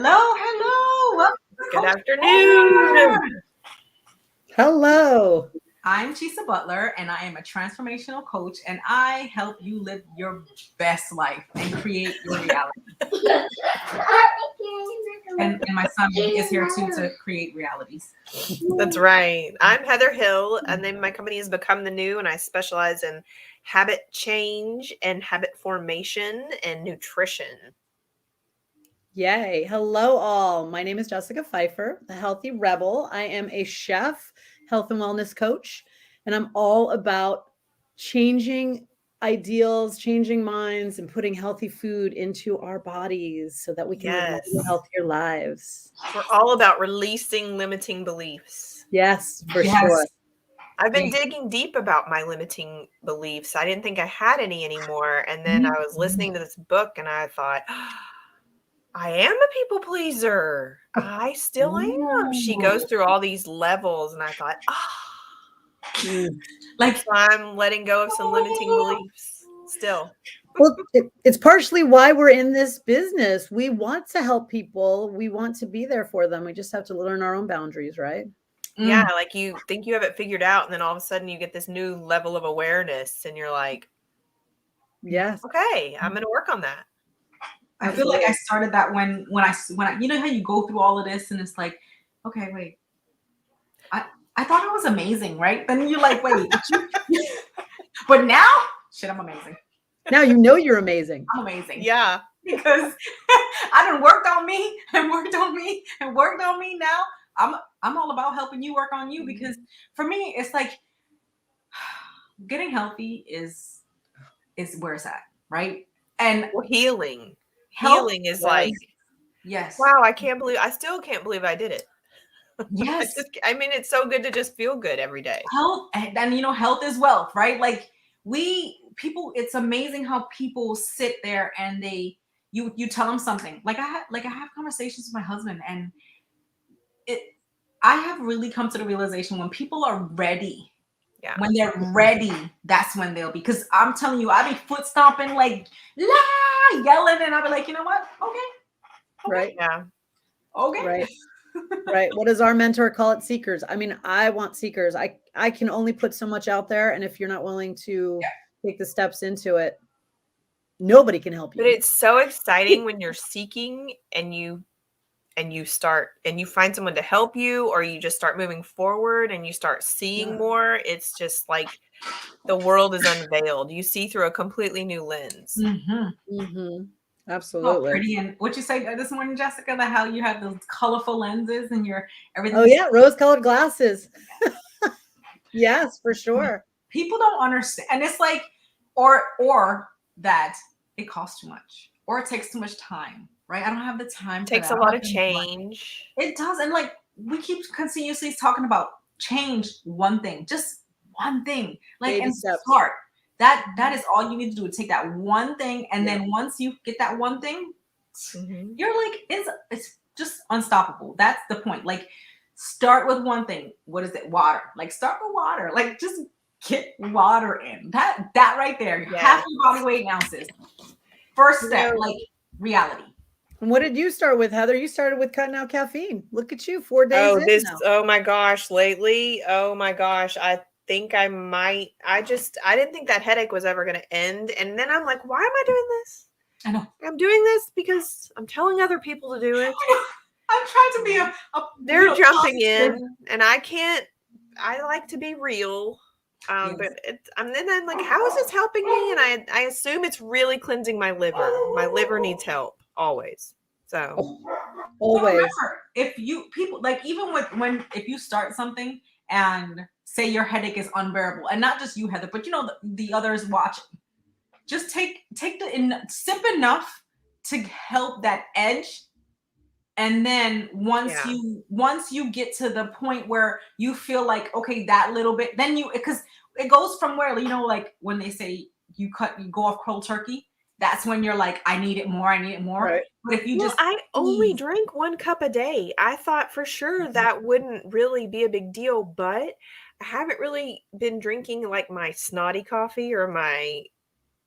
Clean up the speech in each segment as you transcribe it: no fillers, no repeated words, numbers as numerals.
Hello, hello. Welcome to Good Coach afternoon. Butler. Hello. I'm Chisa Butler, and I am a transformational coach, and I help you live your best life and create your reality. And my son is here too to create realities. That's right. I'm Heather Hill, and then my company has Become the New, and I specialize in habit change and habit formation and nutrition. Yay. Hello, all. My name is Jessica Pfeiffer, the Healthy Rebel. I am a chef, health and wellness coach, and I'm all about changing ideals, changing minds, and putting healthy food into our bodies so that we can live Yes. healthier lives. We're all about releasing limiting beliefs. Yes, for Yes. sure. I've been digging deep about my limiting beliefs. I didn't think I had any anymore. And then I was listening to this book and I thought, I am a people pleaser. I still am. She goes through all these levels and I thought, Like, so I'm letting go of some limiting beliefs still. Well, it's partially why we're in this business. We want to help people. We want to be there for them. We just have to learn our own boundaries, right? Yeah, like you think you have it figured out, and then all of a sudden you get this new level of awareness, and you're like, yes, okay, I'm going to work on that. I feel like I started that when I you know how you go through all of this and it's like, okay, wait, I thought I was amazing, right? Then you're like, wait, but now, shit, I'm amazing. Now you know you're amazing. I'm amazing. Yeah. Because I done worked on me and worked on me and worked on me. Now I'm all about helping you work on you, because for me it's like getting healthy is where it's at, right? And healing is like, yes, wow, I still can't believe I did it. Yes. I mean, it's so good to just feel good every day. Health, and you know, health is wealth, right? Like people, it's amazing how people sit there and you tell them something. Like I have conversations with my husband, and I have really come to the realization when people are ready. Yeah. When they're ready, that's when they'll be. Because I'm telling you, I be foot stomping, like la, yelling, and I'll be like, you know what? Okay. Right. Yeah. Okay. Right. Right. What does our mentor call it? Seekers. I mean, I want seekers. I can only put so much out there. And if you're not willing to take the steps into it, nobody can help you. But it's so exciting when you're seeking and you start and you find someone to help you, or you just start moving forward and you start seeing more. It's just like the world is unveiled. You see through a completely new lens. Absolutely. Oh, pretty. And what you say this morning, Jessica, that how you have those colorful lenses and your everything. Oh yeah, rose-colored glasses. Yes, for sure. People don't understand, and it's like, or that it costs too much, or it takes too much time, right? I don't have the time. It takes a lot of change. It does, and like we keep continuously talking about change, one thing, just one thing, like Baby and steps. start. That is all you need to do, to take that one thing, and then once you get that one thing, you're like, it's just unstoppable. That's the point. Like, start with one thing. What is it? Water. Like, start with water. Like, just get water in. That right there. Half your body weight in ounces. First step, like reality. And what did you start with, Heather? You started with cutting out caffeine. Look at you, 4 days in now. Oh my gosh, lately. Oh my gosh. I think I might. I didn't think that headache was ever going to end. And then I'm like, why am I doing this? I know. I'm doing this because I'm telling other people to do it. I'm trying to be they're jumping in, and I like to be real. But then I'm like, how is this helping me? And I assume it's really cleansing my liver. My liver needs help always. So always. Remember, if people like, even if you start something and say your headache is unbearable, and not just you, Heather, but you know the others watching, just take sip enough to help that edge. And then once you get to the point where you feel like, okay, that little bit, then because it goes from where, you know, like when they say you go off cold turkey, that's when you're like, I need it more. Right. But if you I only drink 1 cup a day. I thought for sure that wouldn't really be a big deal, but I haven't really been drinking like my snotty coffee or my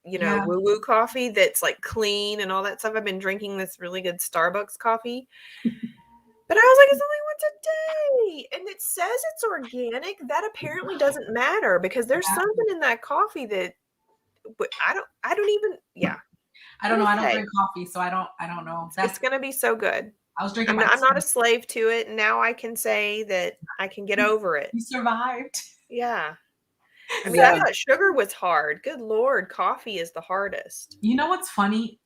Yeah. woo-woo coffee that's like clean and all that stuff. I've been drinking this really good Starbucks coffee. But I was like, it's only once a day. And it says it's organic. That apparently doesn't matter because there's something in that coffee that I don't even, yeah. I don't know. I don't drink coffee, so I don't know. It's going to be so good. I was drinking. I'm not a slave to it. And now I can say that I can get over it. You survived. Yeah. I mean, I thought sugar was hard. Good Lord. Coffee is the hardest. You know what's funny?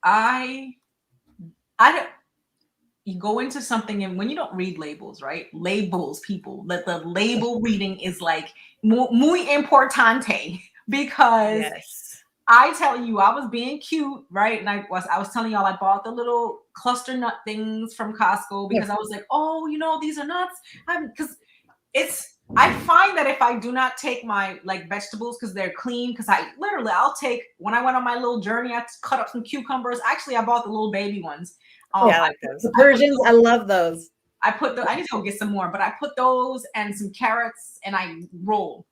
You go into something and when you don't read labels, right? Labels, people, the label reading is like muy importante because I tell you, I was being cute, right? And I was telling y'all I bought the little cluster nut things from Costco because I was like, oh, these are nuts. Because I find that if I do not take my like vegetables because they're clean, because I'll take, when I went on my little journey, I cut up some cucumbers. Actually, I bought the little baby ones. I like those. The Persians, I love those. I need to go get some more, but I put those and some carrots and I roll.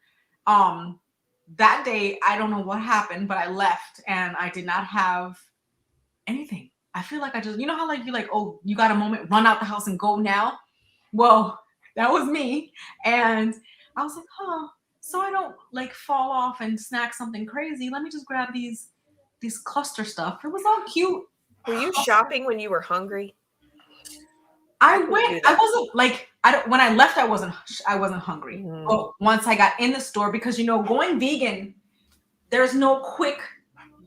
That day, I don't know what happened, but I left and I did not have anything. I feel like I just, how like you're like, oh, you got a moment, run out the house and go now. Well, that was me. And I was like, so I don't like fall off and snack something crazy. Let me just grab these cluster stuff. It was all cute. Were you shopping when you were hungry? I wasn't like, when I left, I wasn't hungry. But once I got in the store, because going vegan, there's no quick,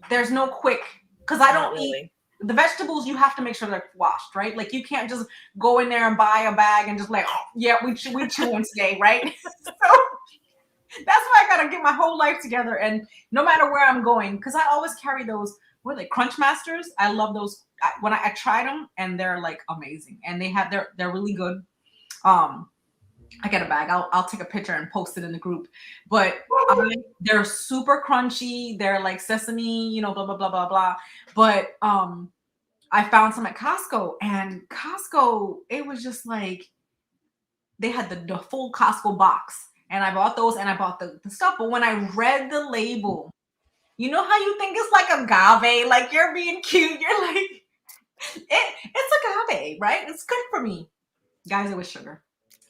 because I don't eat the vegetables. You have to make sure they're washed, right? Like you can't just go in there and buy a bag and just like, we chewing today, right? So that's why I gotta get my whole life together. And no matter where I'm going, because I always carry those, what are they, Crunch Masters? I love those. When I tried them and they're like amazing, and they're really good. I get a bag. I'll take a picture and post it in the group. But they're super crunchy. They're like sesame, blah blah blah blah blah. But I found some at Costco, and Costco, it was just like they had the full Costco box, and I bought those and I bought the stuff. But when I read the label, you know how you think it's like agave, like you're being cute. You're like, it's agave, right? It's good for me. Guys, it was sugar.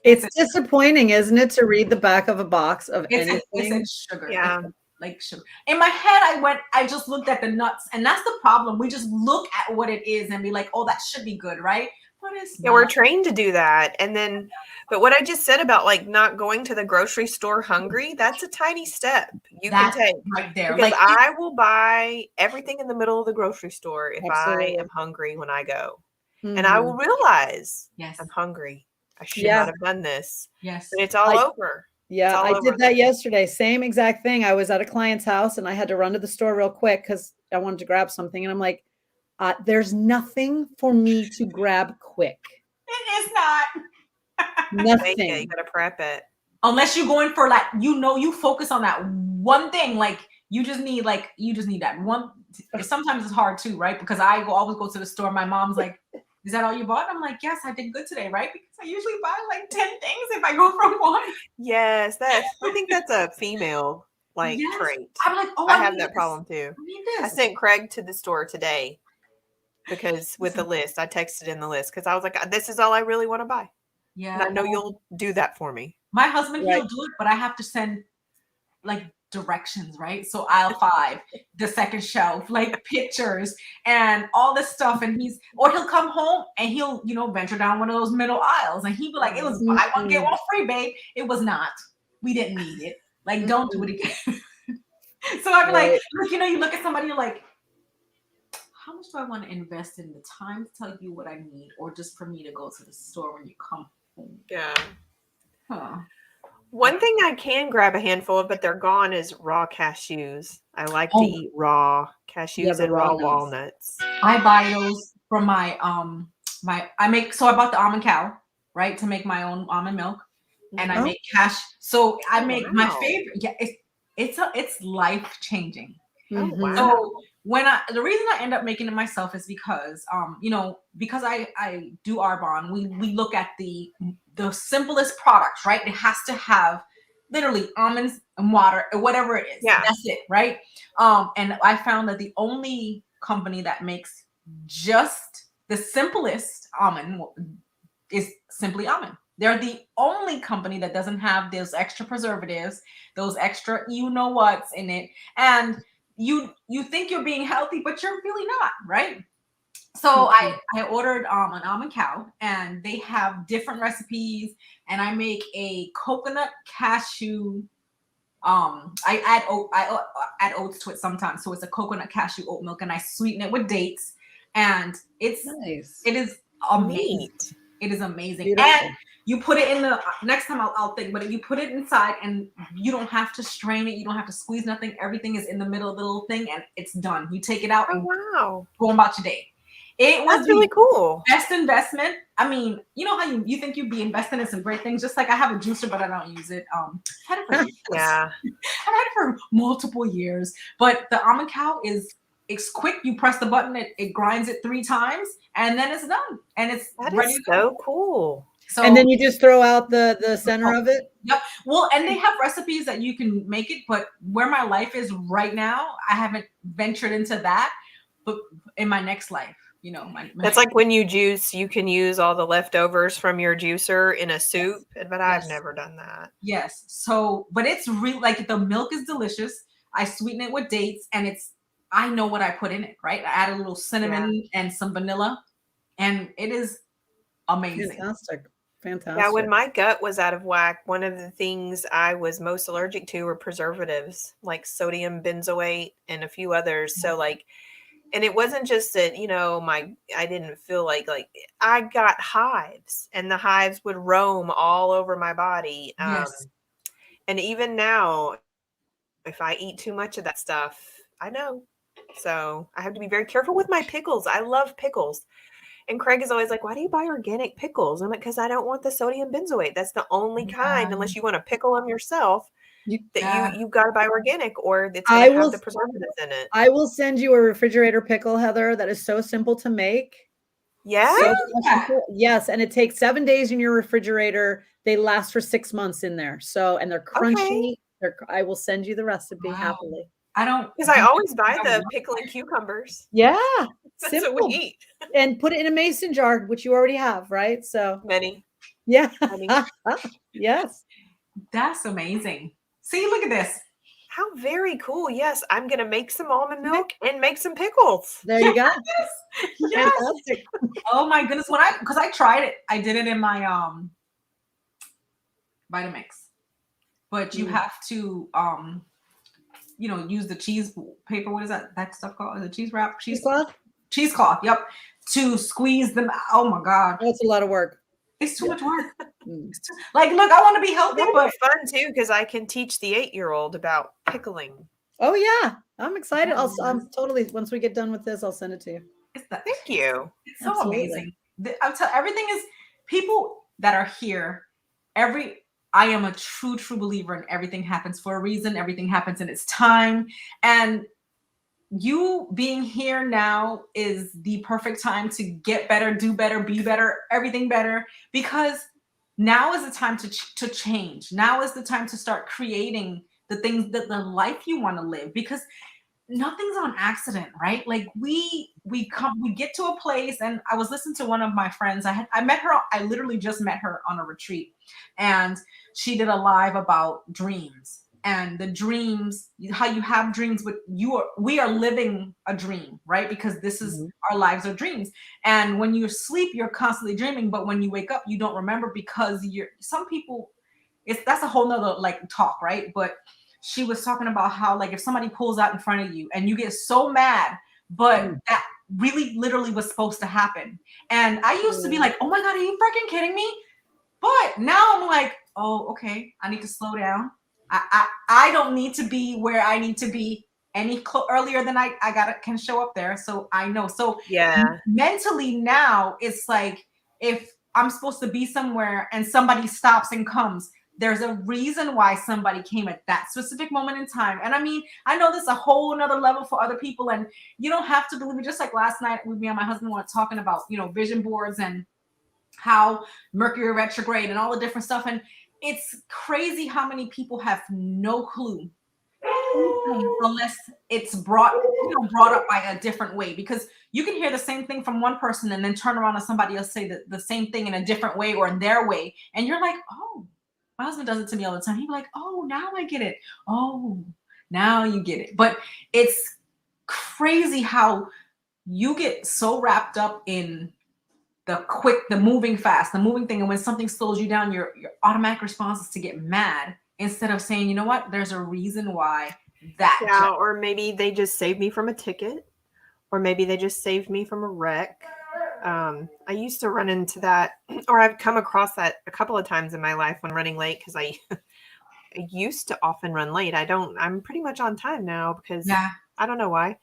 It's disappointing, isn't it, to read the back of a box of anything? It's sugar. Yeah. It's like sugar. In my head, I just looked at the nuts, and that's the problem. We just look at what it is and be like, oh, that should be good, right? But it's not. We're trained to do that. And then, but what I just said about like not going to the grocery store hungry, that's a tiny step you can take right there. Because like I will buy everything in the middle of the grocery store if I am hungry when I go. And I will realize I'm hungry. I should not have done this. Yes. But it's all over. Yeah, I did that yesterday. Same exact thing. I was at a client's house and I had to run to the store real quick because I wanted to grab something. And I'm like, there's nothing for me to grab quick. It is not. Nothing. You gotta prep it. Unless you're going for like, you focus on that one thing. Like you just need that one. Sometimes it's hard too, right? Because I always go to the store. My mom's like, is that all you bought? I'm like, yes, I did good today, right? Because I usually buy like 10 things if I go from one. Yes, I think that's a female trait. I'm like, oh, I have that problem too. I need this. I sent Craig to the store today because with the list, I texted in the list because I was like, this is all I really want to buy. Yeah. And I know you'll do that for me. My husband, he'll do it, but I have to send like directions, right? So aisle 5, the second shelf, like pictures and all this stuff. And he'll come home and he'll, venture down one of those middle aisles and he'll be like, it was buy one, get one free, babe. It was not. We didn't need it. Like, don't do it again. So I'd be like, look, you look at somebody, you're like, how much do I want to invest in the time to tell you what I need or just for me to go to the store when you come home? Yeah. Huh. One thing I can grab a handful of, but they're gone, is raw cashews. I like to eat raw cashews and raw walnuts. I buy those from my so I bought the almond cow, right, to make my own almond milk, and I make so I make my favorite. Yeah, it's life changing. Oh, wow. So the reason I end up making it myself is because because I do Arbonne, we look at the simplest products, right? It has to have literally almonds and water or whatever it is. Yeah. That's it, right? And I found that the only company that makes just the simplest almond is Simply Almond. They're the only company that doesn't have those extra preservatives, those extra you know what's in it, and you think you're being healthy, but you're really not, right? So I ordered an almond cow, and they have different recipes, and I make a coconut cashew. I add oats to it sometimes, so it's a coconut cashew oat milk, and I sweeten it with dates, and it is amazing. Neat. It is amazing. Beautiful. And you put it in the next time I'll think, but you put it inside and you don't have to strain it. You don't have to squeeze nothing. Everything is in the middle of the little thing and it's done. You take it out Oh, and wow. go about your day. It was That's really cool. best investment. I mean, you know how you think you'd be investing in some great things, just like I have a juicer, but I don't use it. I've had it for years. Yeah. I've had it for multiple years. But the almond cow it's quick. You press the button, it grinds it 3 times, and then it's done. And it's That ready is to go. so cool. So, and then you just throw out the center of it. Yep. Well, and they have recipes that you can make it, but where my life is right now, I haven't ventured into that. But in my next life, you know, That's like when you juice, you can use all the leftovers from your juicer in a soup, but I've never done that. Yes. So, but it's really like the milk is delicious. I sweeten it with dates, and I know what I put in it, right? I add a little cinnamon and some vanilla, and it is amazing. Fantastic. Yeah, when my gut was out of whack, one of the things I was most allergic to were preservatives, like sodium benzoate and a few others. So and it wasn't just that, you know, I didn't feel like I got hives, and the hives would roam all over my body. Yes. And even now, if I eat too much of that stuff, I know. So I have to be very careful with my pickles. I love pickles. And Craig is always like, why do you buy organic pickles? I'm like, because I don't want the sodium benzoate. That's the only kind, unless you want to pickle them yourself, you've got to buy organic, or it's going to have the preservatives in it. I will send you a refrigerator pickle, Heather, that is so simple to make. Yeah. So simple. Yes. And it takes 7 days in your refrigerator. They last for 6 months in there. So, and they're crunchy. Okay. I will send you the recipe happily. I don't, because I always buy the pickling cucumbers. Yeah. That's simple. what we eat. And put it in a mason jar, which you already have, right? So many. Yeah. Many. Yes. That's amazing. See, look at this. How very cool. Yes, I'm going to make some almond milk and make some pickles. There you go. Yes. Fantastic. Oh my goodness. Because I tried it. I did it in my Vitamix. But you have to you know, use the cheese paper. What is that stuff called? Is it cheese wrap? Cheesecloth? Cheesecloth, yep. To squeeze them. Oh my God. That's a lot of work. It's too much work. Like, look, I want to be healthy, but fun too, because I can teach the 8-year-old about pickling. Oh yeah, I'm excited. I'm totally. Once we get done with this, I'll send it to you. Thank you. It's so amazing. I'm telling everything is people that are here. I am a true believer in everything happens for a reason. Everything happens in its time, and you being here now is the perfect time to get better, do better, be better, everything better, because now is the time to change. Now is the time to start creating the things that the life you want to live, because nothing's on accident, right? Like we get to a place, and I was listening to one of my friends. I met her. I literally just met her on a retreat, and she did a live about dreams. And the dreams, how you have dreams, but we are living a dream, right? Because this is our lives are dreams. And when you sleep, you're constantly dreaming, but when you wake up, you don't remember, because some people, that's a whole nother talk, right? But she was talking about how if somebody pulls out in front of you and you get so mad, but that really literally was supposed to happen. And I used to be like, oh my God, are you freaking kidding me? But now I'm like, oh, okay, I need to slow down. I don't need to be where I need to be any earlier than I can show up there. So I know. So yeah, mentally now it's like, if I'm supposed to be somewhere and somebody stops and comes, there's a reason why somebody came at that specific moment in time. And I mean, I know there's a whole nother level for other people, and you don't have to believe it. Just like last night, me and my husband were talking about, vision boards and how Mercury retrograde and all the different stuff. And it's crazy how many people have no clue unless it's brought up by a different way, because you can hear the same thing from one person and then turn around and somebody else say the same thing in a different way or in their way, and you're like, oh, my husband does it to me all the time. He'd be like, oh, now I get it. Oh, now you get it. But it's crazy how you get so wrapped up in the moving fast, the moving thing. And when something slows you down, your automatic response is to get mad instead of saying, you know what, there's a reason why that. Yeah, or maybe they just saved me from a ticket, or maybe they just saved me from a wreck. I used to run into that, or I've come across that a couple of times in my life when running late, because I used to often run late. I'm pretty much on time now because I don't know why.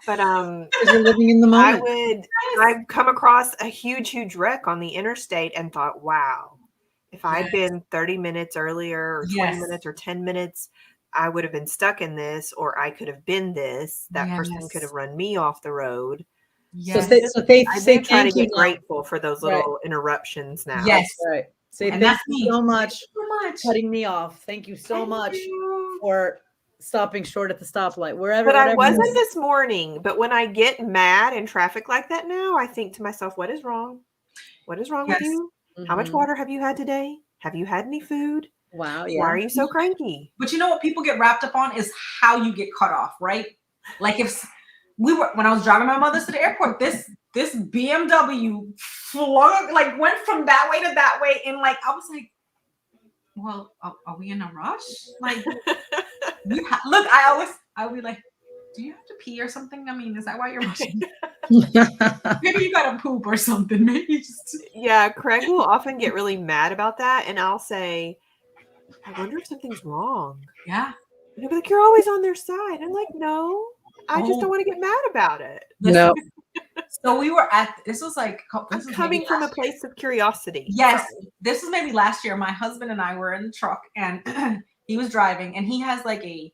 But you're living in the moment. I've come across a huge wreck on the interstate and thought, wow, if I'd been 30 minutes earlier or 20 minutes or 10 minutes, I would have been stuck in this, or I could have been this. That person could have run me off the road. Yes. So they I say do try to thank you get grateful for those little interruptions now. Yes. Right. Say And thank that's you me. so much Thank you so much. for cutting me off. Thank you so much you. for stopping short at the stoplight, wherever. But I whatever wasn't this morning. But when I get mad in traffic like that now, I think to myself, what is wrong? What is wrong with you? How much water have you had today? Have you had any food? Wow. Yeah. Why are you so cranky? But you know what people get wrapped up on is how you get cut off, right? Like when I was driving my mother to the airport, this BMW went from that way to that way, and I was like, well, are we in a rush? Like, look, I'll be like, do you have to pee or something? I mean, is that why you're rushing? Maybe you gotta poop or something. Maybe just. Yeah, Craig will often get really mad about that, and I'll say, I wonder if something's wrong. Yeah. And he'll be like, you're always on their side. I'm like, no, I just don't want to get mad about it. No. So we were this was coming from a place of curiosity. Yes. This was maybe last year. My husband and I were in the truck, and he was driving, and he has like a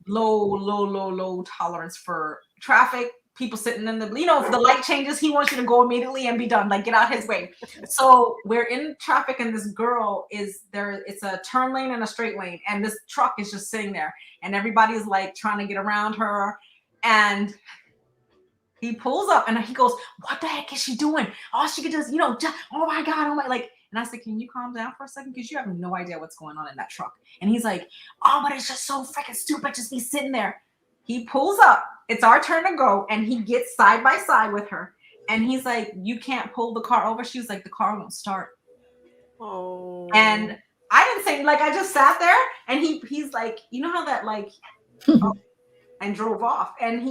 low tolerance for traffic. People sitting in if the light changes, he wants you to go immediately and be done, like get out his way. So we're in traffic, and this girl is there. It's a turn lane and a straight lane, and this truck is just sitting there, and everybody's like trying to get around her, and he pulls up and he goes, what the heck is she doing? All she could just, oh my God, and I said, can you calm down for a second? Because you have no idea what's going on in that truck. And he's like, oh, but it's just so freaking stupid. Just be sitting there. He pulls up. It's our turn to go. And he gets side by side with her. And he's like, you can't pull the car over. She was like, the car won't start. Oh. And I didn't say, I just sat there. And he's like, you know how that and drove off. And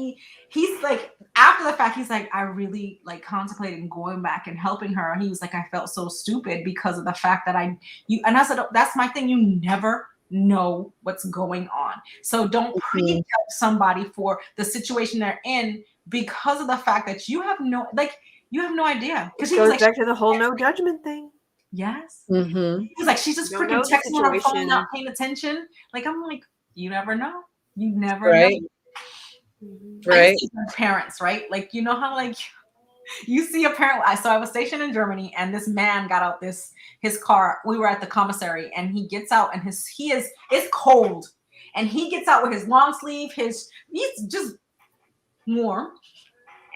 he's like, after the fact, he's like, I really contemplated going back and helping her. And he was like, I felt so stupid because of the fact that and I said, that's my thing. You never know what's going on. So don't prejudge somebody for the situation they're in because of the fact that you have no idea. Because he goes back to the whole no judgment thing. Yes. Mm-hmm. He was like, she's just freaking texting on her phone, not paying attention. I'm like, you never know. You never know. Right. Parents, right? You know how you see a parent. So I was stationed in Germany, and this man got out his car. We were at the commissary, and he gets out, and it's cold, and he gets out with his long sleeve, he's just warm,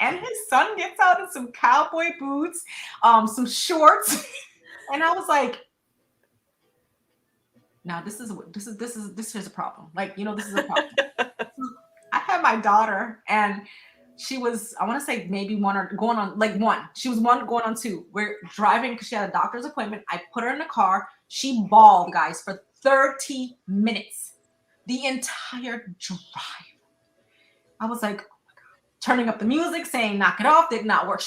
and his son gets out in some cowboy boots, some shorts, and I was like, now this is a problem. This is a problem. I had my daughter, and she was, I want to say maybe one or going on one. She was one going on two. We're driving because she had a doctor's appointment. I put her in the car. She bawled, guys, for 30 minutes. The entire drive. I was like, oh my God. Turning up the music, saying knock it off, did not work.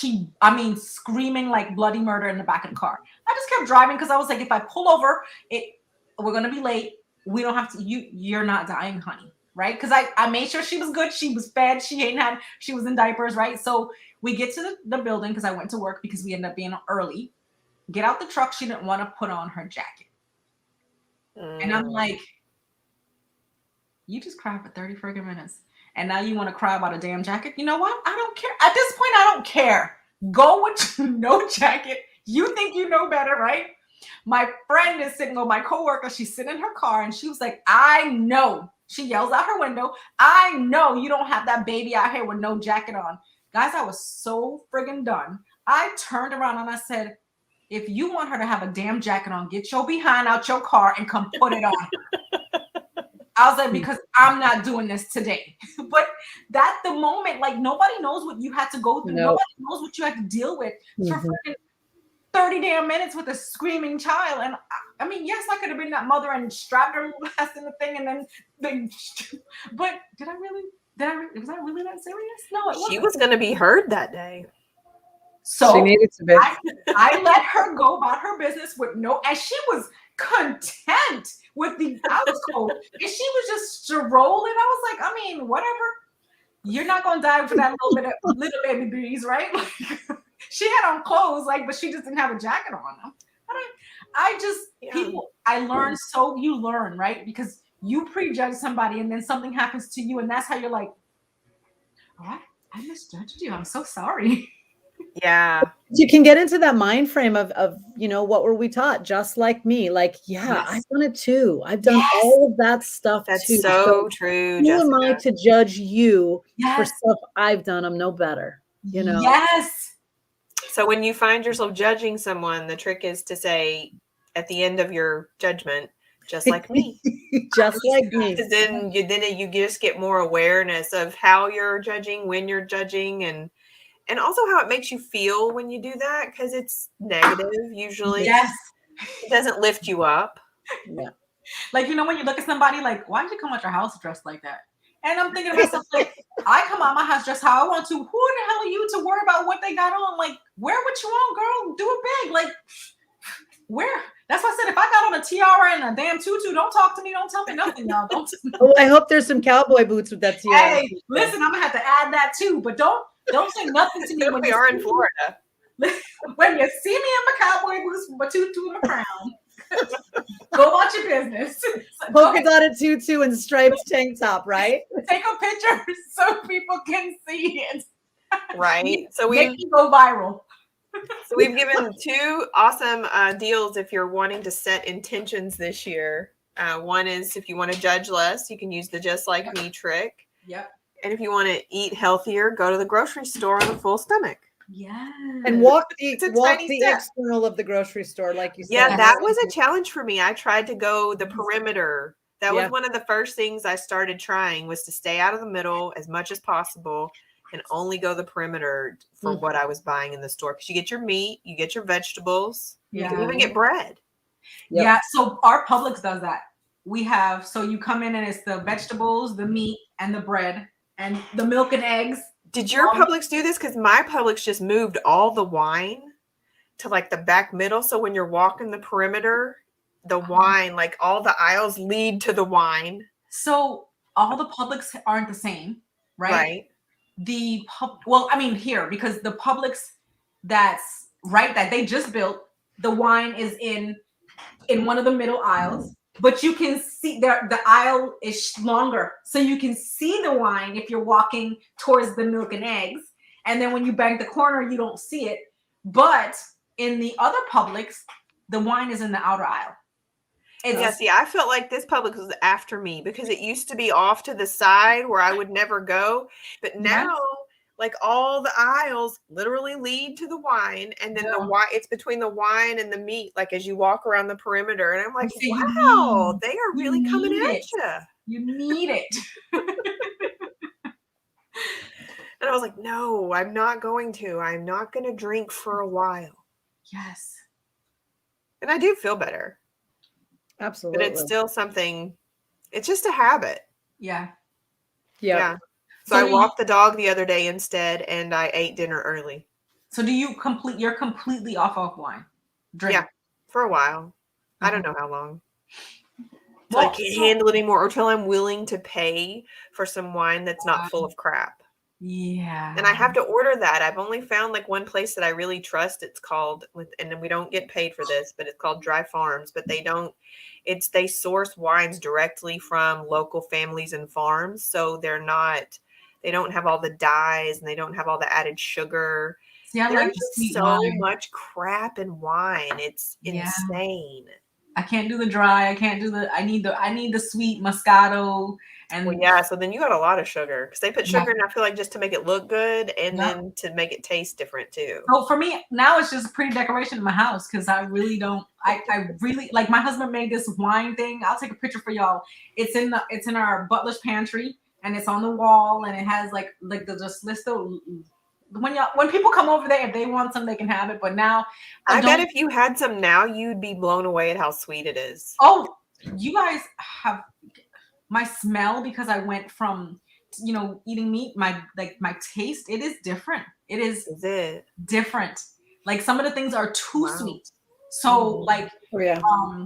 Screaming like bloody murder in the back of the car. I just kept driving because I was like, if I pull over, we're going to be late. We don't have to, you're not dying, honey. Right? Because I made sure she was good. She was fed. She was in diapers, right? So we get to the building because I went to work because we ended up being early. Get out the truck. She didn't want to put on her jacket. And I'm like, you just cried for 30 friggin' minutes. And now you want to cry about a damn jacket? You know what? I don't care. At this point, I don't care. Go with no jacket. You think you know better, right? My friend is sitting, my coworker, she's sitting in her car and she was like, I know. She yells out her window, I know you don't have that baby out here with no jacket on. Guys, I was so friggin' done. I turned around and I said, if you want her to have a damn jacket on, get your behind out your car and come put it on. I was like, because I'm not doing this today. But that the moment, like nobody knows what you had to go through. Nope. Nobody knows what you had to deal with for Mhm. freaking 30 damn minutes with a screaming child. And I mean, yes, I could have been that mother and strapped her ass in the thing and then but was I really that serious? No, it wasn't. She was going to be heard that day. So She needed to be. I let her go about her business with no, and she was content with the house cold, and she was just strolling. I was like, I mean, whatever. You're not gonna die for that little baby breeze, right? Like, she had on clothes, like, but she just didn't have a jacket on. I just people. I learned, so you learn, right? Because you prejudge somebody, and then something happens to you, and that's how you're like, oh, I misjudged you. I'm so sorry. Yeah. You can get into that mind frame of what were we taught? Just like me. Like, yeah, Yes. I've done it too. I've done all of that stuff That's too. so true, Who am I Jessica. to judge you for Yes. stuff I've done? I'm no better. Yes. So when you find yourself judging someone, the trick is to say at the end of your judgment, just like me. Just like me. Because then you just get more awareness of how you're judging, when you're judging, and also how it makes you feel when you do that, because it's negative usually. Yes. It doesn't lift you up. Yeah. Like, when you look at somebody like, why did you come out your house dressed like that? And I'm thinking to myself, like, I come out my house dressed how I want to. Who the hell are you to worry about what they got on? Like, wear what you want, girl. Do it big. Like, where? That's why I said, if I got on a tiara and a damn tutu, don't talk to me. Don't tell me nothing, y'all. Don't. Oh, I hope there's some cowboy boots with that tiara. Hey, listen, I'm gonna have to add that too. But don't say nothing to me when we are in Florida. When you see me in my cowboy boots, my tutu, and my crown, go about your business. Polka dotted tutu and striped tank top, right? Take a picture so people can see it. Right. So Make it go viral. So we've given 2 awesome deals if you're wanting to set intentions this year. One is if you want to judge less, you can use the Just Like Me trick. Yep. And if you want to eat healthier, go to the grocery store on a full stomach. Yeah. And walk the step. external of the grocery store, like you said. Yeah, that was a challenge for me. I tried to go the perimeter. That was one of the first things I started trying, was to stay out of the middle as much as possible and only go the perimeter for what I was buying in the store. Because you get your meat, you get your vegetables, you can even get bread. Yep. Yeah. So our Publix does that. We have, so you come in and it's the vegetables, the meat, and the bread, and the milk and eggs. Did your Publix do this? Because my Publix just moved all the wine to like the back middle. So when you're walking the perimeter, the wine, like all the aisles lead to the wine. So all the Publix aren't the same, right? Here, because the Publix that they just built, the wine is in one of the middle aisles, but you can see the aisle is longer, so you can see the wine if you're walking towards the milk and eggs. And then when you bang the corner, you don't see it. But in the other Publix, the wine is in the outer aisle. See, I felt like this Publix was after me because it used to be off to the side where I would never go. But now, like all the aisles literally lead to the wine, and then the wine, it's between the wine and the meat, like as you walk around the perimeter. And I'm like, wow, they are really coming at you. You need it. And I was like, no, I'm not going to. I'm not going to drink for a while. Yes. And I do feel better. Absolutely. But it's still something, it's just a habit. Yeah. Yeah. So I walked the dog the other day instead, and I ate dinner early. So you're completely off of wine? Drink. Yeah, for a while. I don't know how long. Till I can't handle it anymore, or till I'm willing to pay for some wine that's not full of crap. Yeah. And I have to order that. I've only found like one place that I really trust. It's called, and we don't get paid for this, but it's called Dry Farms. But they source wines directly from local families and farms. So they don't have all the dyes and they don't have all the added sugar. See, I like There's the just sweet so wine. much crap in wine. It's Yeah. insane. I can't do the dry. I can't do the. I need the sweet Moscato and Well, yeah. So then you got a lot of sugar because they put Yeah. sugar in. I feel like just to make it look good, and Yeah. then to make it taste different too. So for me now, it's just a pretty decoration in my house because I really don't. I really like. My husband made this wine thing. I'll take a picture for y'all. It's in our butler's pantry and it's on the wall and it has like the just list of when people come over there, if they want some, they can have it. But now I bet if you had some now, you'd be blown away at how sweet it is. Oh, you guys have my smell because I went from eating meat. My taste, it is different. It is it different. Like some of the things are too Wow. sweet. So like Oh yeah.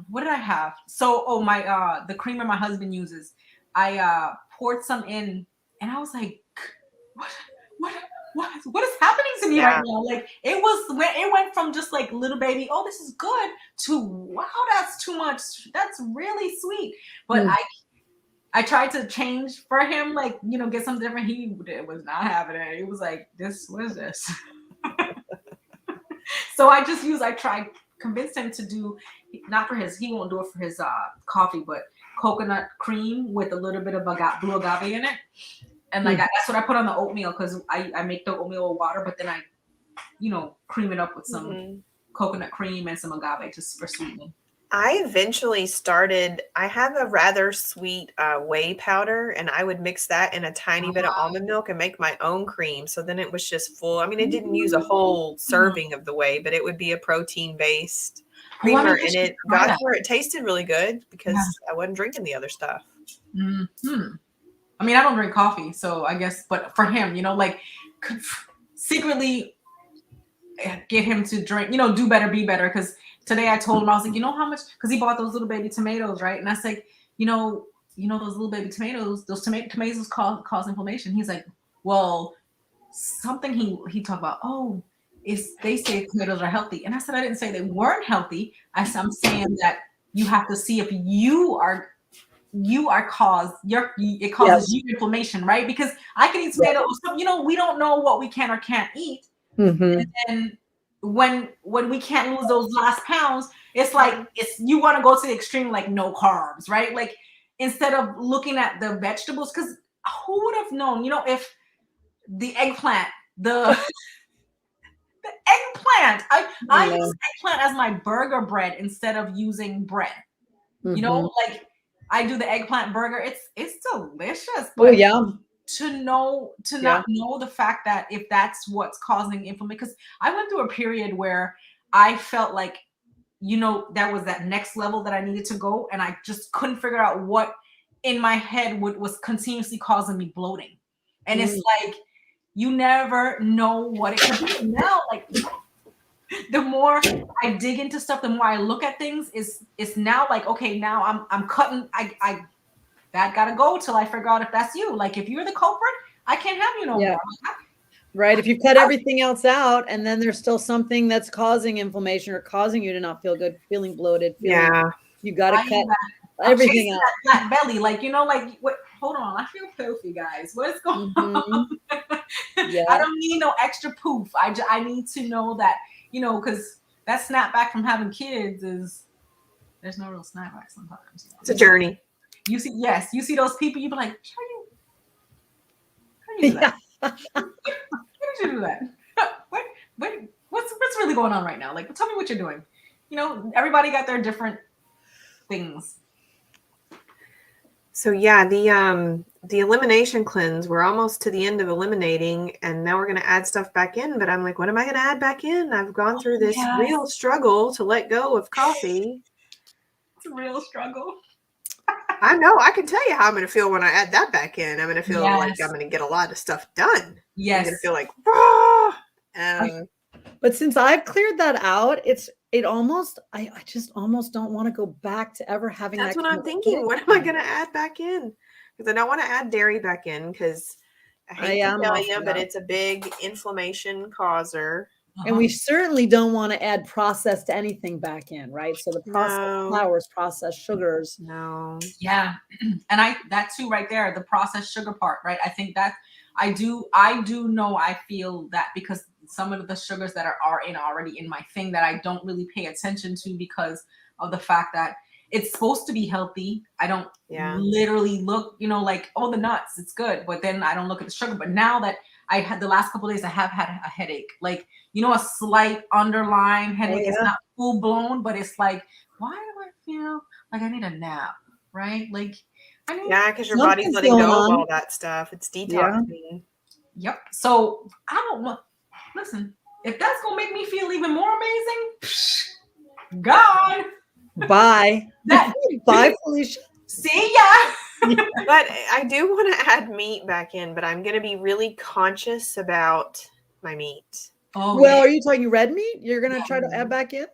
what did I have? So my the creamer my husband uses, I poured some in and I was like, what is happening to me right now? Like it went from just like little baby, oh this is good, to wow that's too much. That's really sweet. But I tried to change for him, like get something different. He was not having it. He was like, what is this? So I convinced him to do, not for his, he won't do it for his coffee, but coconut cream with a little bit of blue agave in it. And like that's what I put on the oatmeal because I make the oatmeal with water, but then I, cream it up with some coconut cream and some agave just for sweetening. I eventually I have a rather sweet whey powder, and I would mix that in a tiny bit of almond milk and make my own cream. So then it was just full. I mean, it didn't use a whole serving of the whey, but it would be a protein-based creamer, and it got where it tasted really good because I wasn't drinking the other stuff. I mean, I don't drink coffee, so I guess, but for him, secretly get him to drink, do better, be better. Because today I told him, I was like, how much, because he bought those little baby tomatoes, right? And I said, those little baby tomatoes, those tomatoes cause inflammation. He's like, well, something he talked about, they say tomatoes are healthy. And I said, I didn't say they weren't healthy. I'm saying that you have to see if it causes you inflammation, right? Because I can eat tomatoes. We don't know what we can or can't eat. And then when we can't lose those last pounds, it's like you want to go to the extreme, like no carbs, right? Like instead of looking at the vegetables, because who would have known, if the eggplant, the eggplant, I use eggplant as my burger bread instead of using bread. Like I do the eggplant burger. It's delicious. But to not know the fact that if that's what's causing inflammation, because I went through a period where I felt like, that was that next level that I needed to go. And I just couldn't figure out what in my head was continuously causing me bloating. And it's like, you never know what it could be. Now, like the more I dig into stuff, the more I look at things, it's now like, okay, now I'm cutting, I that gotta go till I figure out if that's you. Like if you're the culprit, I can't have you no more. Right. If you cut everything else out and then there's still something that's causing inflammation or causing you to not feel good, feeling bloated, you gotta cut everything out. That belly, like what? Hold on, I feel filthy, guys. What's going on? I don't need no extra poof. I need to know that because that snapback from having kids there's no real snapback sometimes. It's a journey. You see those people, you be like, how you do that? How did you do that? What's really going on right now? Like, tell me what you're doing. Everybody got their different things. So the elimination cleanse, we're almost to the end of eliminating, and now we're going to add stuff back in. But I'm like, what am I going to add back in? I've gone through this real struggle to let go of coffee. It's a real struggle. I know. I can tell you how I'm going to feel when I add that back in. I'm going to feel like I'm going to get a lot of stuff done. Yes. I'm going to feel like, but since I've cleared that out, I just almost don't want to go back to ever having That's that. what I'm thinking. What am I going to add back in? Because I don't want to add dairy back in because I hate to tell you, but it's a big inflammation causer. And we certainly don't want to add processed anything back in, right? So the processed flours, processed sugars. No. Yeah. And that too right there, the processed sugar part, right? I think that I do know, I feel that because some of the sugars that are in already in my thing that I don't really pay attention to because of the fact that it's supposed to be healthy. I don't literally look, like, oh, the nuts, it's good, but then I don't look at the sugar. But now that I had the last couple of days, I have had a headache, like, a slight underlying headache. It's not full blown, but it's like, why do I feel like I need a nap, right? Like, I need because your body's letting go of all that stuff. It's detoxing. Yep. So I don't want. Listen, if that's gonna make me feel even more amazing, God. Bye. Bye, Felicia. See ya. But I do want to add meat back in, but I'm going to be really conscious about my meat. Oh, well, are you talking red meat? You're going to try to add back in?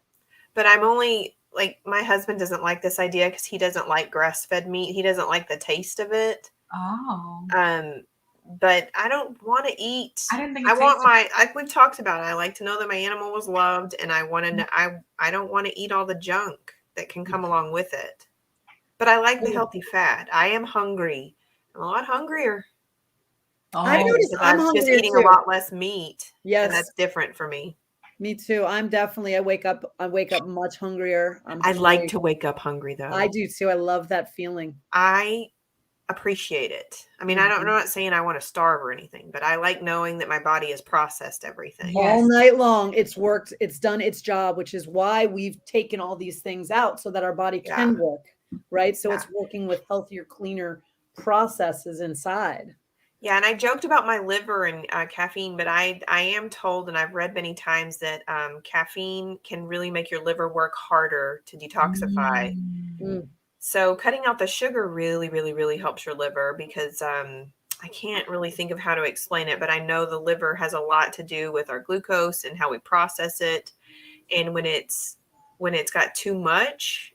But I'm only, like, my husband doesn't like this idea because he doesn't like grass-fed meat. He doesn't like the taste of it. Oh. But I don't want to eat. I didn't think I want like we've talked about it. I like to know that my animal was loved, and I want to know, I don't want to eat all the junk that can come along with it. But I like the healthy fat. I am hungry. I'm a lot hungrier. Oh, I noticed I'm just eating a lot less meat. Yes. And that's different for me. Me too. I'm definitely, I wake up much hungrier. I like to wake up hungry though. I do too. I love that feeling. I appreciate it. I mean, I'm not saying I want to starve or anything, but I like knowing that my body has processed everything. All night long. It's worked. It's done its job, which is why we've taken all these things out so that our body can work. Right. So it's working with healthier, cleaner processes inside. Yeah. And I joked about my liver and caffeine, but I am told, and I've read many times that caffeine can really make your liver work harder to detoxify. So cutting out the sugar really, really, really helps your liver because I can't really think of how to explain it, but I know the liver has a lot to do with our glucose and how we process it. And when it's got too much,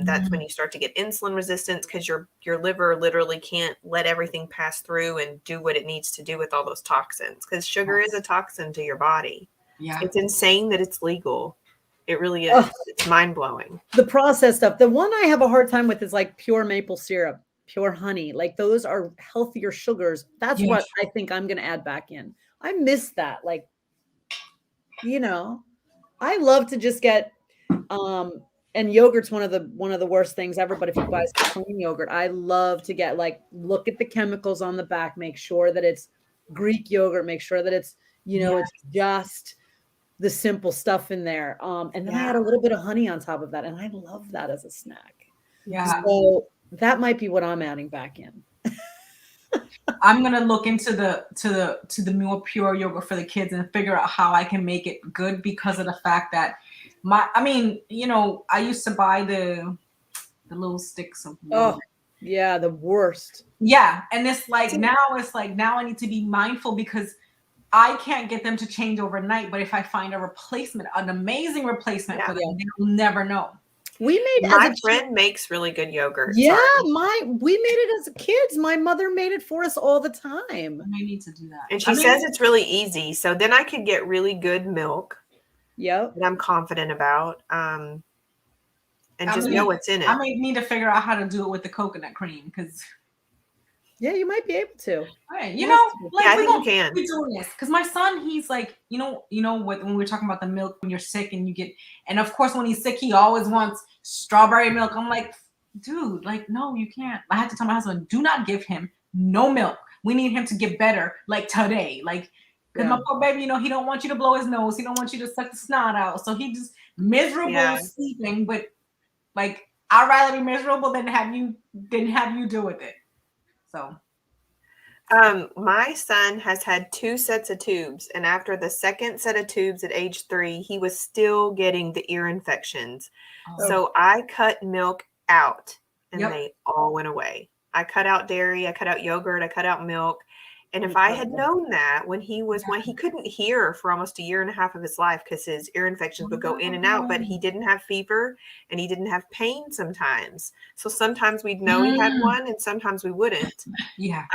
that's when you start to get insulin resistance because your liver literally can't let everything pass through and do what it needs to do with all those toxins because sugar is a toxin to your body. Yeah. It's insane that it's legal. It really is. It's mind-blowing. The processed stuff. The one I have a hard time with is like pure maple syrup, pure honey. Like those are healthier sugars. That's what I think I'm going to add back in. I miss that. Like, I love to just get and yogurt's one of the worst things ever, but if you buy some plain yogurt, I love to get look at the chemicals on the back, make sure that it's Greek yogurt, make sure that it's it's just the simple stuff in there. And then I add a little bit of honey on top of that, and I love that as a snack. Yeah. So that might be what I'm adding back in. I'm gonna look into the more pure yogurt for the kids and figure out how I can make it good because of the fact that I used to buy the little sticks of yogurt. Yeah, the worst. Yeah, and it's like now I need to be mindful because I can't get them to change overnight. But if I find a replacement, an amazing replacement for them, they'll never know. My friend makes really good yogurt. Yeah, we made it as kids. My mother made it for us all the time. I need to do that. And she says it's really easy. So then I could get really good milk. Yep. That I'm confident about. And just know what's in it. I may need to figure out how to do it with the coconut cream because. Yeah, you might be able to. Right. I think you can. We're doing this because my son, he's like, when we were talking about the milk when you're sick and of course when he's sick, he always wants strawberry milk. I'm like, dude, no, you can't. I had to tell my husband, do not give him no milk. We need him to get better, today, because my poor baby, he don't want you to blow his nose. He don't want you to suck the snot out. So he just miserable sleeping. But I'd rather be miserable than have you deal with it. So, my son has had 2 sets of tubes, and after the second set of tubes at age 3, he was still getting the ear infections. Oh. So I cut milk out, and they all went away. I cut out dairy, I cut out yogurt, I cut out milk. And if I had known that when he couldn't hear for almost 1.5 years of his life because his ear infections would go in and out, but he didn't have fever and he didn't have pain sometimes. So sometimes we'd know he had one and sometimes we wouldn't. Yeah.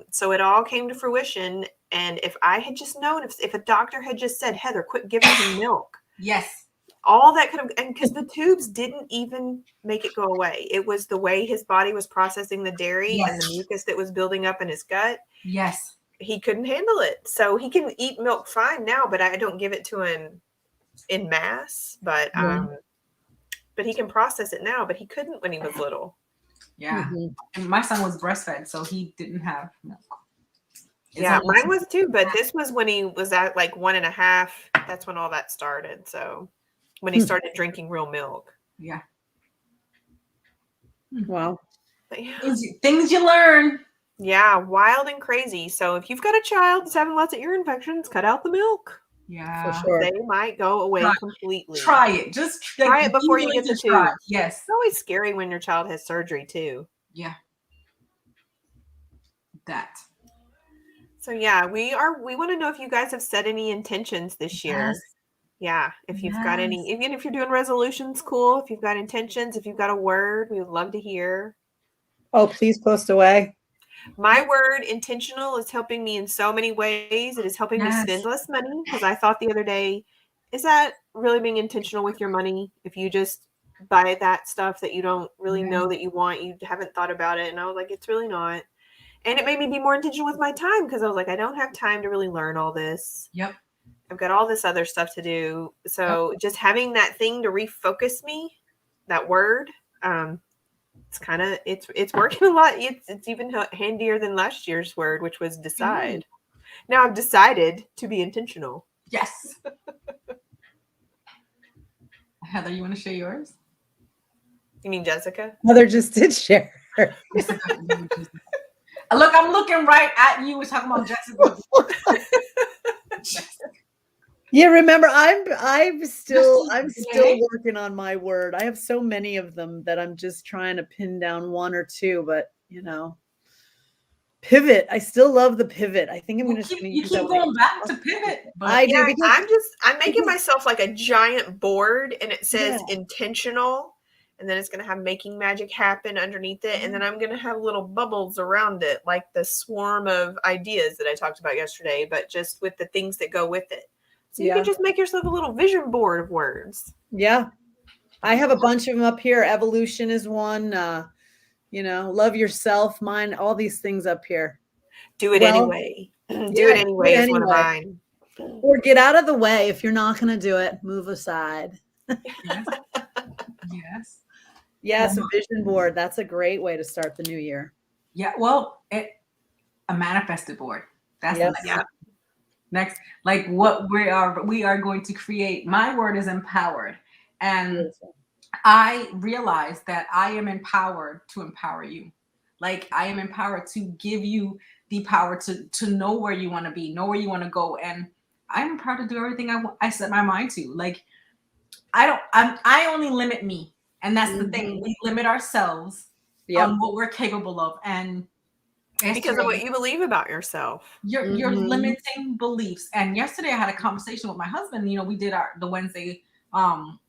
So it all came to fruition. And if I had just known, if a doctor had just said, Heather, quit giving him milk. Yes. All that could have, and because the tubes didn't even make it go away. It was the way his body was processing the dairy and the mucus that was building up in his gut. Yes. he couldn't handle it. So he can eat milk fine now, but I don't give it to him in mass. But he can process it now, but he couldn't when he was little. Yeah. And my son was breastfed, so he didn't have milk. Yeah, mine was too, but this was when he was at like 1.5. That's when all that started. So when he started drinking real milk. Yeah. Wow. But yeah. Things you learn. Yeah, wild and crazy. So if you've got a child that's having lots of ear infections, cut out the milk. Yeah. For sure. They might go away completely. Try it. Just try it before you get the tube. Yes. It's always scary when your child has surgery too. Yeah. That. So yeah, we want to know if you guys have set any intentions this year. Yes. Yeah, if you've got any, even if you're doing resolutions, cool. If you've got intentions, if you've got a word, we would love to hear. Oh, please post away. My word, intentional, is helping me in so many ways. It is helping me spend less money, because I thought the other day, is that really being intentional with your money? If you just buy that stuff that you don't really know that you want, you haven't thought about it. And I was like, it's really not. And it made me be more intentional with my time, because I was like, I don't have time to really learn all this. Yep. I've got all this other stuff to do. So just having that thing to refocus me, that word, it's kind of, it's working a lot. It's even handier than last year's word, which was decide. Now I've decided to be intentional. Yes. Heather, you want to share yours? You mean Jessica? Heather just did share. Look, I'm looking right at you. We're talking about Jessica. Yeah, remember, I'm still working on my word. I have so many of them that I'm just trying to pin down one or two, but pivot. I still love the pivot. I think I'm going to keep going back to pivot. But I do, because I'm making myself like a giant board, and it says intentional. And then it's going to have making magic happen underneath it. And then I'm going to have little bubbles around it, like the swarm of ideas that I talked about yesterday, but just with the things that go with it. So you can just make yourself a little vision board of words. Yeah. I have a bunch of them up here. Evolution is one. Love yourself. Mine, all these things up here. Do it anyway. Do it anyway is one of mine. Or get out of the way. If you're not going to do it, move aside. Yes, a vision board. That's a great way to start the new year. Yeah, well, a manifested board. That's the next. Like what we are going to create. My word is empowered. And I realize that I am empowered to empower you. Like I am empowered to give you the power to know where you want to be, know where you want to go. And I'm empowered to do everything I set my mind to. Like I only limit me. And that's the thing. We limit ourselves on what we're capable of. And because of what you believe about yourself. You're limiting beliefs. And yesterday I had a conversation with my husband. We did the Wednesday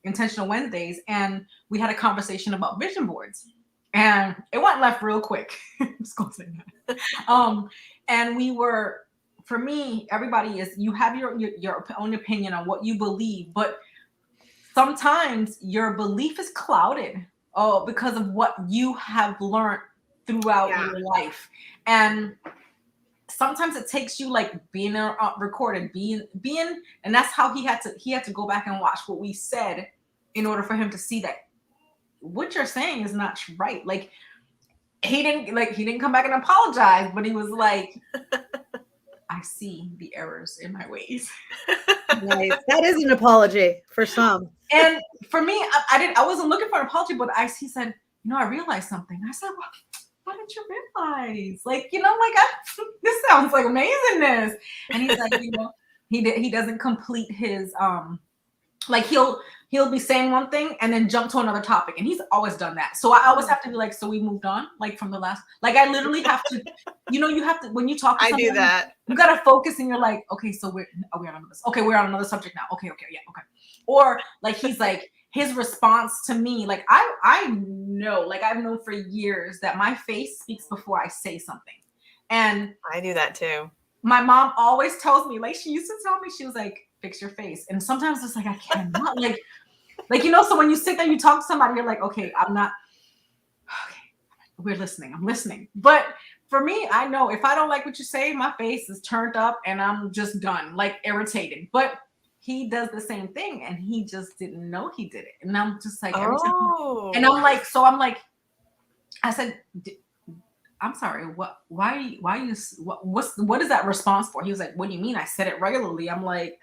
intentional Wednesdays, and we had a conversation about vision boards. And it went left real quick. I'm just gonna say that. And we were, for me, everybody you have your own opinion on what you believe, but sometimes your belief is clouded because of what you have learned throughout your life. And sometimes it takes you like being recorded, being, and that's how he had to go back and watch what we said in order for him to see that what you're saying is not right. Like he didn't come back and apologize, but he was like, I see the errors in my ways. Nice. That is an apology for some. And for me, I wasn't looking for an apology, but he said, I realized something. I said, well, what did you realize? Like, this sounds like amazingness. And he's like, he doesn't complete his, like he'll be saying one thing and then jump to another topic. And he's always done that. So I always have to be like, so we moved on, like from the last, like I literally have to, you have to, when you talk to somebody, I do that. You got to focus and you're like, okay, so we're on another, okay, we're on another subject now. Okay. Yeah. Okay. Or like, he's like, his response to me, like I know, like I've known for years that my face speaks before I say something. And I do that too. My mom always tells me, like she used to tell me, she was like, fix your face. And sometimes it's like, I cannot like, so when you sit there, you talk to somebody, you're like, okay, I'm not we're listening. I'm listening. But for me, I know if I don't like what you say, my face is turned up and I'm just done, like irritated. But he does the same thing and he just didn't know he did it. And I'm just like, every time. And I'm like, I said, I'm sorry, what, what is that response for? He was like, what do you mean? I said it regularly. I'm like,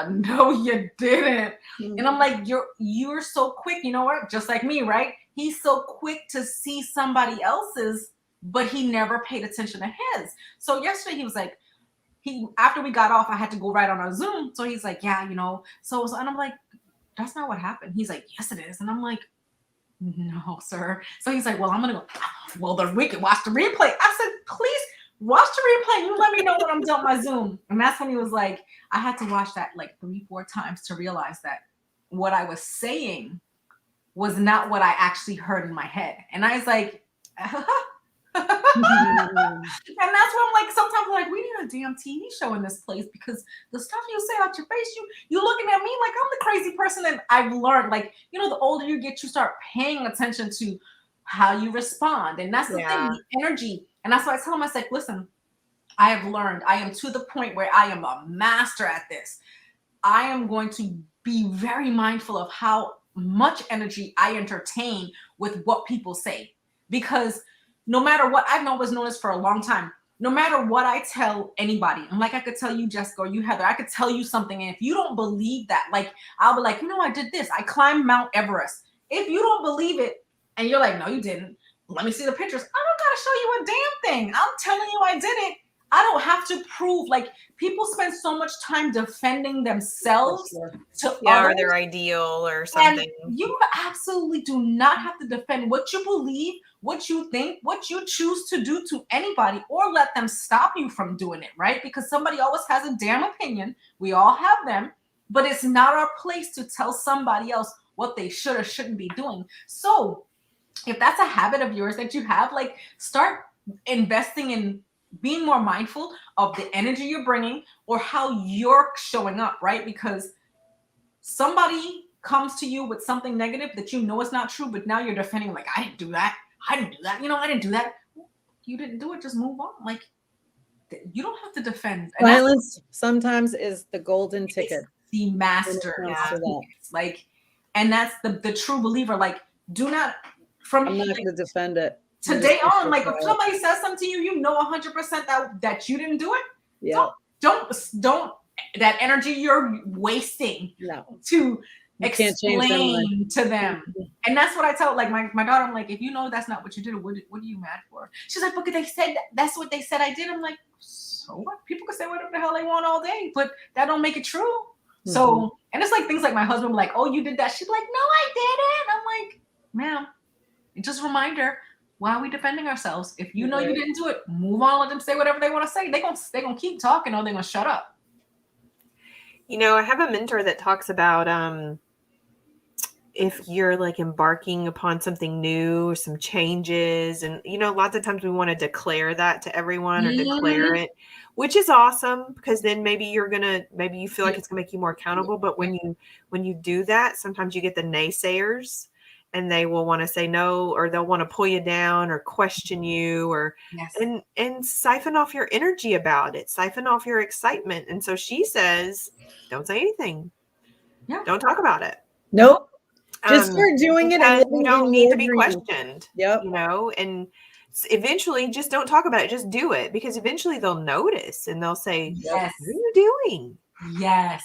no, you didn't. And I'm like, you're so quick. You know what? Just like me, right? He's so quick to see somebody else's, but he never paid attention to his. So yesterday he was like, after we got off, I had to go right on our Zoom. So he's like, yeah, so and I'm like, that's not what happened. He's like, yes, it is. And I'm like, no, sir. So he's like, well, I'm going to go, well, then we can watch the replay. I said, please watch the replay. You let me know when I'm done my Zoom. And that's when he was like, I had to watch that like 3-4 times to realize that what I was saying was not what I actually heard in my head. And I was like, and that's why I'm like, sometimes I'm like, we need a damn TV show in this place because the stuff you say out your face, you looking at me like I'm the crazy person. And I've learned, like, the older you get, you start paying attention to how you respond. And that's the thing, the energy. And that's why I tell him, I said, listen, I have learned, I am to the point where I am a master at this. I am going to be very mindful of how much energy I entertain with what people say, because no matter what, I've always known this for a long time. No matter what I tell anybody, and like I could tell you, Jessica, or you, Heather, I could tell you something. And if you don't believe that, like I'll be like, I did this. I climbed Mount Everest. If you don't believe it and you're like, no, you didn't. Let me see the pictures. I don't got to show you a damn thing. I'm telling you I did it. I don't have to prove. Like, people spend so much time defending themselves to others, or their ideal or something. And you absolutely do not have to defend what you believe, what you think, what you choose to do to anybody, or let them stop you from doing it, right? Because somebody always has a damn opinion. We all have them, but it's not our place to tell somebody else what they should or shouldn't be doing. So if that's a habit of yours that you have, like, start investing in being more mindful of the energy you're bringing or how you're showing up, right? Because somebody comes to you with something negative that you know is not true, but now you're defending, like, I didn't do that. I didn't do that. I didn't do that. You didn't do it. Just move on. Like, you don't have to defend. And violence sometimes is the golden ticket. The master. Like, and that's the true believer. Like, do not, I'm not going to defend it. Today on, like, if somebody says something to you, 100% that you didn't do it. Yeah. Don't that energy you're wasting to explain to them. And that's what I tell, like, my daughter. I'm like, if you know that's not what you did, what are you mad for? She's like, because they said that's what they said I did. I'm like, so what? People can say whatever the hell they want all day, but that don't make it true. Mm-hmm. So, and it's like things like my husband, like, oh, you did that. She's like, no, I didn't. I'm like, ma'am, just a reminder. Why are we defending ourselves? If you know you didn't do it, move on. Let them say whatever they want to say. They're gonna keep talking, or they're gonna shut up. I have a mentor that talks about if you're like embarking upon something new or some changes, and lots of times we want to declare that to everyone or declare it, which is awesome, because then maybe you feel like it's gonna make you more accountable. But when you do that, sometimes you get the naysayers. And they will want to say no, or they'll want to pull you down or question you, or and siphon off your energy about it, siphon off your excitement. And so she says, don't say anything. Yeah. Don't talk about it. Nope. Just start doing it. And you don't need to be questioned. Yep. And eventually just don't talk about it. Just do it, because eventually they'll notice and they'll say, yes. What are you doing? Yes.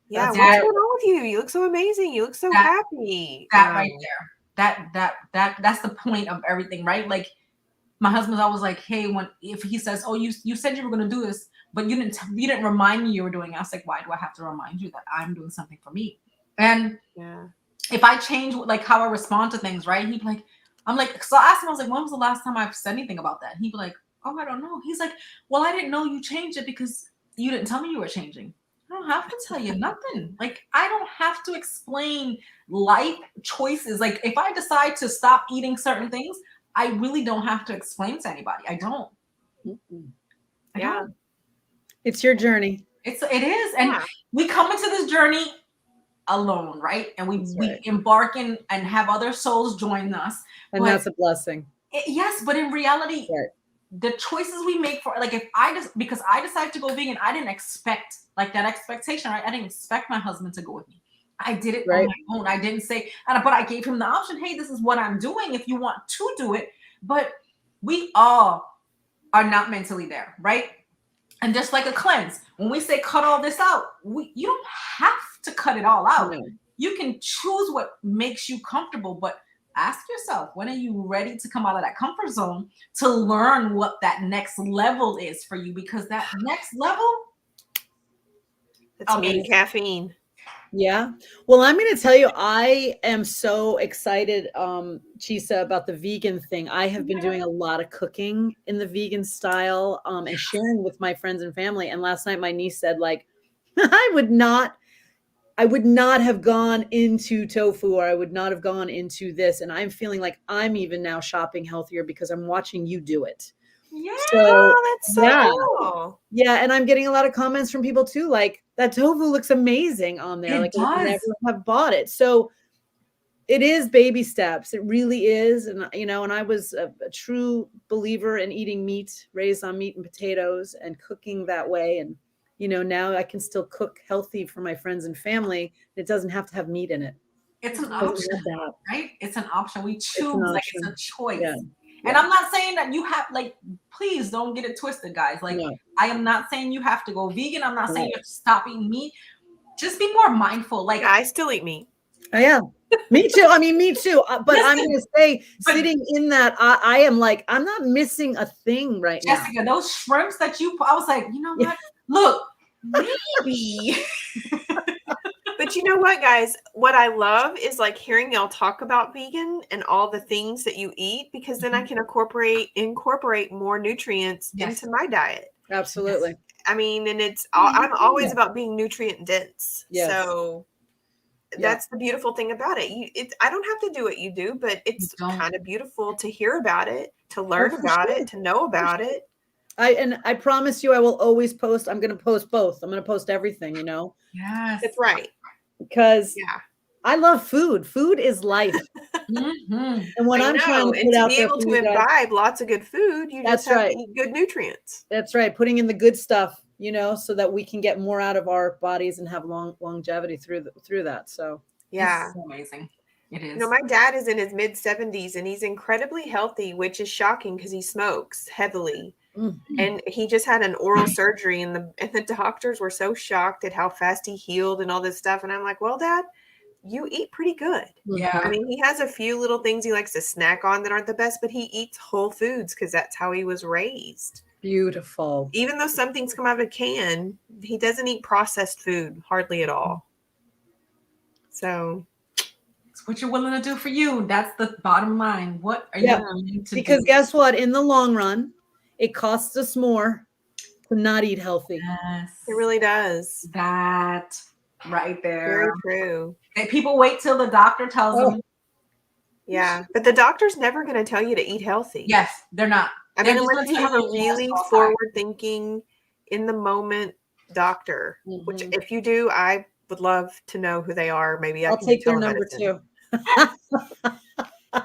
Yeah, what's going on with you? You look so amazing. You look so happy. That right there. That's the point of everything, right? Like, my husband's always like, hey, if he says, oh, you said you were going to do this, but you didn't remind me you were doing it. I was like, why do I have to remind you that I'm doing something for me? And if I change like how I respond to things, right? He'd be like, I'm like, so I asked him, I was like, when was the last time I've said anything about that? He'd be like, oh, I don't know. He's like, well, I didn't know you changed it because you didn't tell me you were changing. I don't have to tell you nothing. Like, I don't have to explain life choices. Like, if I decide to stop eating certain things, I really don't have to explain to anybody. I don't. I don't. It's your journey. It is. And we come into this journey alone, right? And we embark in and have other souls join us. And that's a blessing. Yes, but in reality, Right. the choices we make for, like, if I just, because I decided to go vegan, I didn't expect like that expectation, right? I didn't expect my husband to go with me. I did it on Right. my own. I didn't say, but I gave him the option. Hey, this is what I'm doing if you want to do it. But we all are not mentally there, right? And just like a cleanse, when we say cut all this out, you don't have to cut it all out. No. You can choose what makes you comfortable, but ask yourself, when are you ready to come out of that comfort zone to learn what that next level is for you? Because that next level, It's mean caffeine. Yeah. Well, I'm going to tell you, I am so excited, Chisa, about the vegan thing. I have been doing a lot of cooking in the vegan style, and sharing with my friends and family. And last night my niece said, like, I would not have gone into tofu, or I would not have gone into this. And I'm feeling like I'm even now shopping healthier because I'm watching you do it. yeah. So, Oh, that's so yeah. cool. Yeah, and I'm getting a lot of comments from people too, like, that tofu looks amazing on there. It Like, I would does. never have bought it. So it is baby steps. It really is. And, you know, and I was a true believer in eating meat, raised on meat and potatoes and cooking that way. And, you know, now I can still cook healthy for my friends and family. It doesn't have to have meat in it. It's an It doesn't option, have that. right? It's an option. We It's an choose, like, option. it's a choice. Yeah. And I'm not saying that you have, like, please don't get it twisted, guys. Like, No. I am not saying you have to go vegan. I'm not saying Right. you have to stop eating meat. Just be more mindful. Like, Yeah, I still eat meat. Oh, yeah. Me too. I mean, me too. But I'm Listen, going to say, but- sitting in that, I am like, I'm not missing a thing right now. Jessica, those shrimps that you put, I was like, you know what? Look, maybe. But you know what, guys? What I love is like hearing y'all talk about vegan and all the things that you eat, because then I can incorporate more nutrients Yes. into my diet. Absolutely. I mean, and I'm always about being nutrient dense. Yes. So that's the beautiful thing about it. I don't have to do what you do, but it's kind of beautiful to hear about it, to learn about it, to know about it. I promise you, I will always post. I'm going to post both. I'm going to post everything, you know. Yes. That's right. Because Yeah. I love food. Food is life. Mm-hmm. And when I'm trying to put out be there able for to you guys, imbibe lots of good food, you That's just have right. to eat good nutrients. that's right. Putting in the good stuff, you know, so that we can get more out of our bodies and have longevity through that. So Yeah. It's so amazing. It is. You know, my dad is in his mid 70s and he's incredibly healthy, which is shocking because he smokes heavily. And he just had an oral surgery, and the doctors were so shocked at how fast he healed and all this stuff. And I'm like, well, Dad, you eat pretty good. Yeah. I mean, he has a few little things he likes to snack on that aren't the best, but he eats whole foods because that's how he was raised. beautiful. Even though some things come out of a can, he doesn't eat processed food hardly at all. So It's what you're willing to do for you. That's the bottom line. What are you willing to Because do? guess what? In the long run, it costs us more to not eat healthy. Yes. it really does. That right there. Very true. And people wait till the doctor tells them. Yeah. But the doctor's never going to tell you to eat healthy. Yes, they're not. I They're mean, just unless you gonna have a tell you really yes, forward thinking, in the moment doctor, which if you do, I would love to know who they are. Maybe I'll can take do their number telemedicine. too.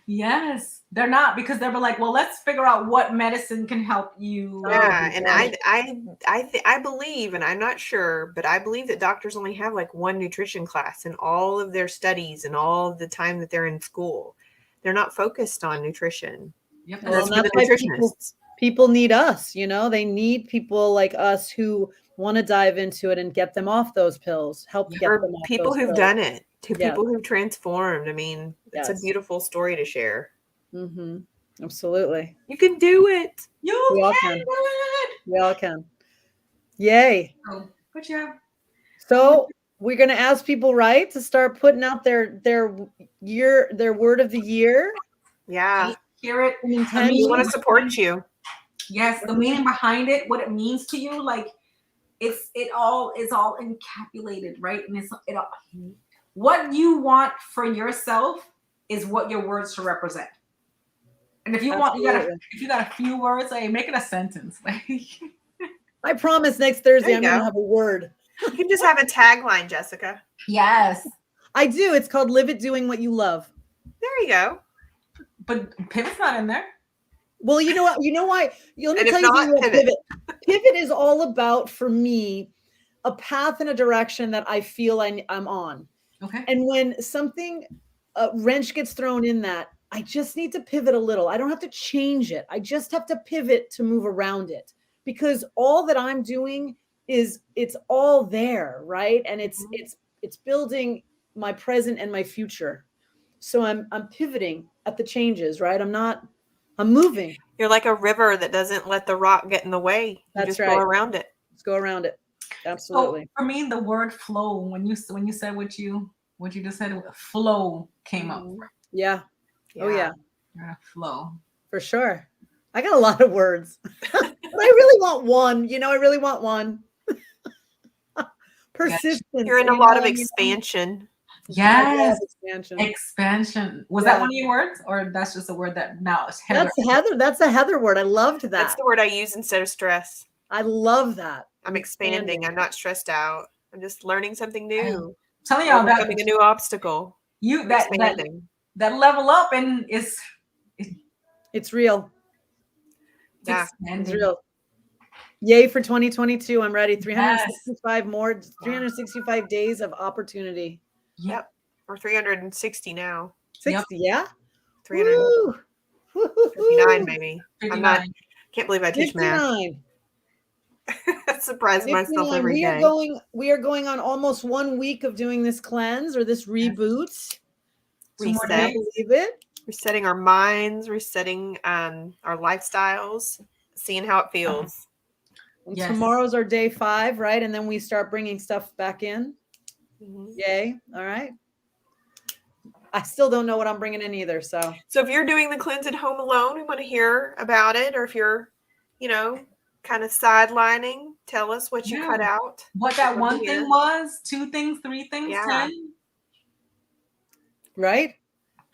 Yes, they're not, because they were like, well, let's figure out what medicine can help you. Yeah, and I believe, and I'm not sure, but I believe that doctors only have like one nutrition class in all of their studies and all of the time that they're in school. They're not focused on nutrition. Yep. Well, That's for the why nutritionists. people need us, you know, they need people like us who want to dive into it and get them off those pills, help get Or them off people those who've pills. done it, to Yes. people who've transformed. I mean, it's a Yes. beautiful story to share. Absolutely. You can do it. You We all can can. do it. We all can. Yay. Oh, good job. So we're going to ask people, right, to start putting out their word of the year. Yeah. Hear it. Intention. We want to support you. Yes, the meaning behind it, what it means to you, like it all is all encapsulated, right? And it all, what you want for yourself is what your words should represent. And if you want, if you got a few words, hey, make it a sentence. I promise next Thursday There I'm you going to go. have a word. You can just have a tagline, Jessica. Yes. I do. It's called Live It Doing What You Love. There you go. But pivot's not in there. Well, you know what? You know why? Let me And if tell you not, something about pivot. pivot. Pivot is all about, for me, a path and a direction that I feel I'm on. Okay. And when something, a wrench gets thrown in that, I just need to pivot a little. I don't have to change it. I just have to pivot to move around it, because all that I'm doing is, it's all there, right? And it's building my present and my future. So I'm pivoting at the changes, right? I'm moving. You're like a river that doesn't let the rock get in the way. You That's just right. go around it. Let's go around it. Absolutely. So for me, the word flow, when you said what you just said, flow came up. Yeah. Oh yeah. You're gonna flow. For sure. I got a lot of words. But I really want one. I really want one. Persistence. You're in a lot of expansion. Yes. Expansion. Expansion. Was that one of your words, or that's just a word that now is Heather? That's Heather. That's a Heather word. I loved that. That's the word I use instead of stress. I love that. I'm expanding. I'm not stressed out. I'm just learning something new. I'm telling y'all that becoming a new obstacle. That level up and it's real. Yeah, it's real. Yay for 2022. I'm ready. 365 more, 365 days of opportunity. Yep. Or 360 now. 60, yeah? 359 maybe. 59. Can't believe I teach 59. math. I surprise myself every day. We are going on almost 1 week of doing this cleanse or this reboot. Reset. Believe it. Resetting our minds, resetting our lifestyles, seeing how it feels. Yes. Tomorrow's our day 5, right? And then we start bringing stuff back in. Yay. All right. I still don't know what I'm bringing in either. So if you're doing the cleanse at home alone, we want to hear about it. Or if you're, kind of sidelining, tell us what you cut out. What that one thing was, 2 things, 3 things, 10. Right?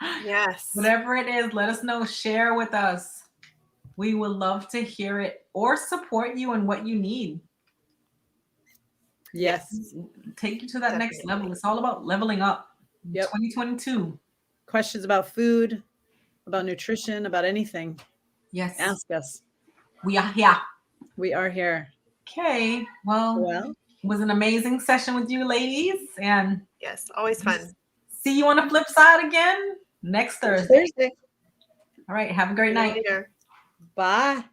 Yes. Whatever it is, let us know. Share with us. We would love to hear it or support you in what you need. Yes. Take you to that next level. It's all about leveling up. Yep. 2022. Questions about food, about nutrition, about anything. Yes. Ask us. We are here. We are here. Okay. Well, it was an amazing session with you ladies. And yes, always fun. See you on the flip side again next Thursday. All right. Have a great night. Later. Bye.